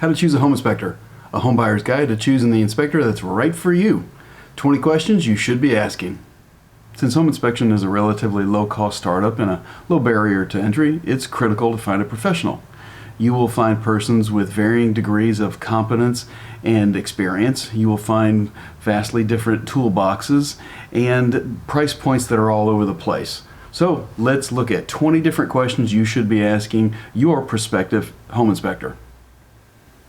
How to choose a home inspector. A home buyer's guide to choosing the inspector that's right for you. 20 questions you should be asking. Since home inspection is a relatively low-cost startup and a low barrier to entry, it's critical to find a professional. You will find persons with varying degrees of competence and experience. You will find vastly different toolboxes and price points that are all over the place. So let's look at 20 different questions you should be asking your prospective home inspector.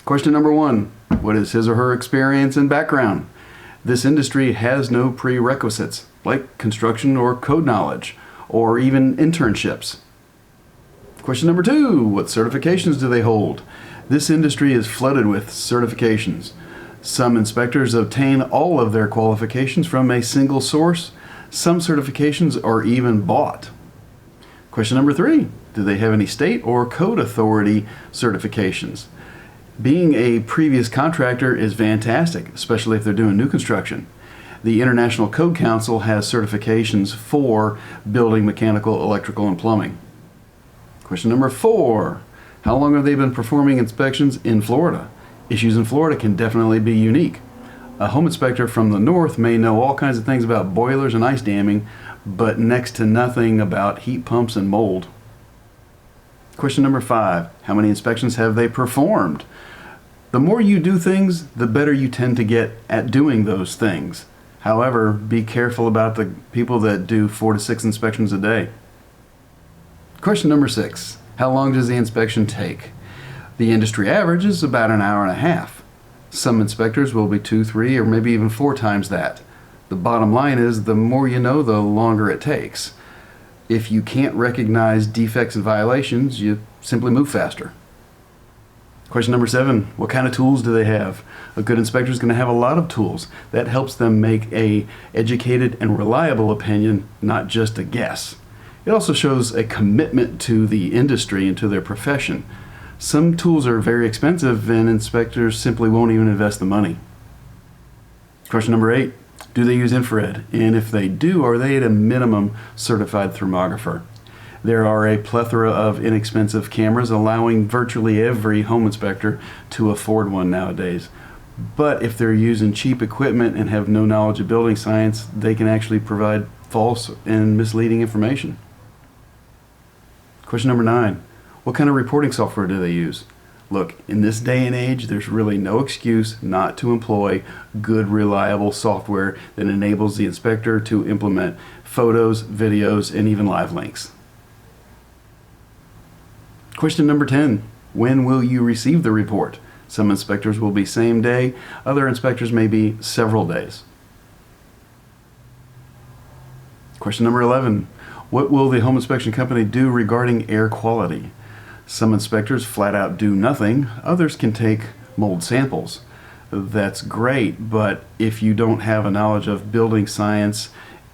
Question number 1, what is his or her experience and background? This industry has no prerequisites, like construction or code knowledge, or even internships. Question number 2, what certifications do they hold? This industry is flooded with certifications. Some inspectors obtain all of their qualifications from a single source. Some certifications are even bought. Question number 3, do they have any state or code authority certifications? Being a previous contractor is fantastic, especially if they're doing new construction. The International Code Council has certifications for building, mechanical, electrical, and plumbing. Question number 4, how long have they been performing inspections in Florida? Issues in Florida can definitely be unique. A home inspector from the north may know all kinds of things about boilers and ice damming, but next to nothing about heat pumps and mold. Question number 5, how many inspections have they performed? The more you do things, the better you tend to get at doing those things. However, be careful about the people that do 4 to 6 inspections a day. Question number 6, how long does the inspection take? The industry average is about an hour and a half. Some inspectors will be 2, 3, or maybe even 4 times that. The bottom line is the more you know, the longer it takes. If you can't recognize defects and violations, you simply move faster. Question number 7, what kind of tools do they have? A good inspector is going to have a lot of tools. That helps them make an educated and reliable opinion, not just a guess. It also shows a commitment to the industry and to their profession. Some tools are very expensive and inspectors simply won't even invest the money. Question number 8, do they use infrared? And if they do, are they at a minimum certified thermographer? There are a plethora of inexpensive cameras allowing virtually every home inspector to afford one nowadays. But if they're using cheap equipment and have no knowledge of building science, they can actually provide false and misleading information. Question number 9, what kind of reporting software do they use? Look, in this day and age, there's really no excuse not to employ good, reliable software that enables the inspector to implement photos, videos, and even live links. Question number 10, when will you receive the report? Some inspectors will be same day, other inspectors may be several days. Question number 11, what will the home inspection company do regarding air quality? Some inspectors flat out do nothing, others can take mold samples. That's great, but if you don't have a knowledge of building science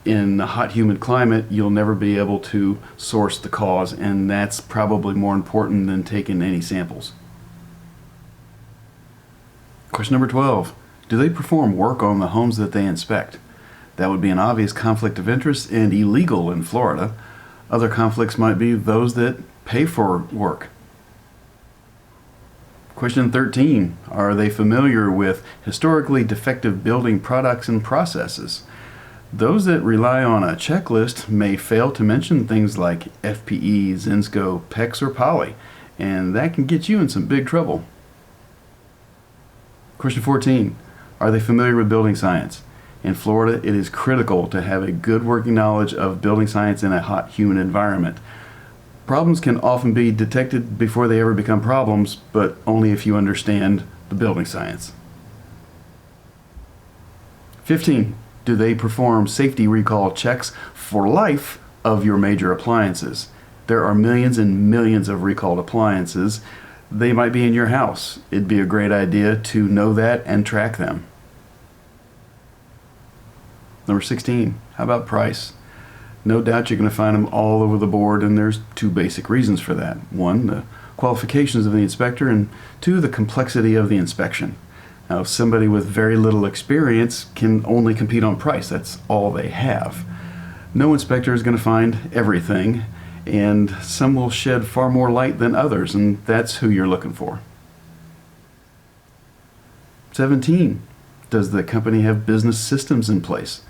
in a hot, humid climate, you'll never be able to source the cause, and that's probably more important than taking any samples. Question number 12, do they perform work on the homes that they inspect? That would be an obvious conflict of interest and illegal in Florida. Other conflicts might be those that pay for work. Question 13, are they familiar with historically defective building products and processes? Those that rely on a checklist may fail to mention things like FPE, Zinsco, PEX, or Poly, and that can get you in some big trouble. Question 14, are they familiar with building science? In Florida, it is critical to have a good working knowledge of building science in a hot, humid environment. Problems can often be detected before they ever become problems, but only if you understand the building science. 15, do they perform safety recall checks for life of your major appliances? There are millions and millions of recalled appliances. They might be in your house. It'd be a great idea to know that and track them. Number 16, how about price? No doubt you're going to find them all over the board, and there's 2 basic reasons for that. 1, the qualifications of the inspector, and 2, the complexity of the inspection. Now, somebody with very little experience can only compete on price. That's all they have. No inspector is going to find everything, and some will shed far more light than others, and that's who you're looking for. 17, does the company have business systems in place?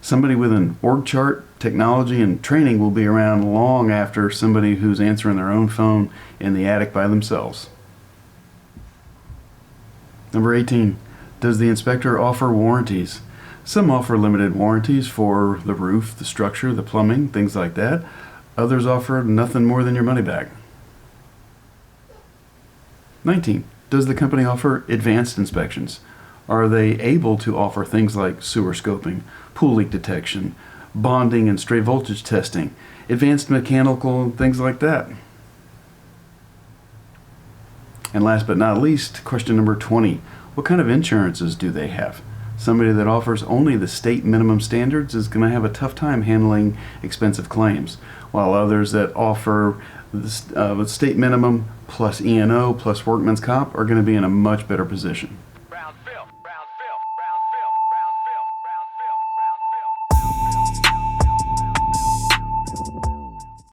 Somebody with an org chart, technology, and training will be around long after somebody who's answering their own phone in the attic by themselves. Number 18, does the inspector offer warranties? Some offer limited warranties for the roof, the structure, the plumbing, things like that. Others offer nothing more than your money back. 19, does the company offer advanced inspections? Are they able to offer things like sewer scoping, pool leak detection, bonding and stray voltage testing, advanced mechanical, things like that? And last but not least, question number 20, what kind of insurances do they have? Somebody that offers only the state minimum standards is going to have a tough time handling expensive claims, while others that offer the state minimum plus E&O plus workman's comp are going to be in a much better position. Round Phil, round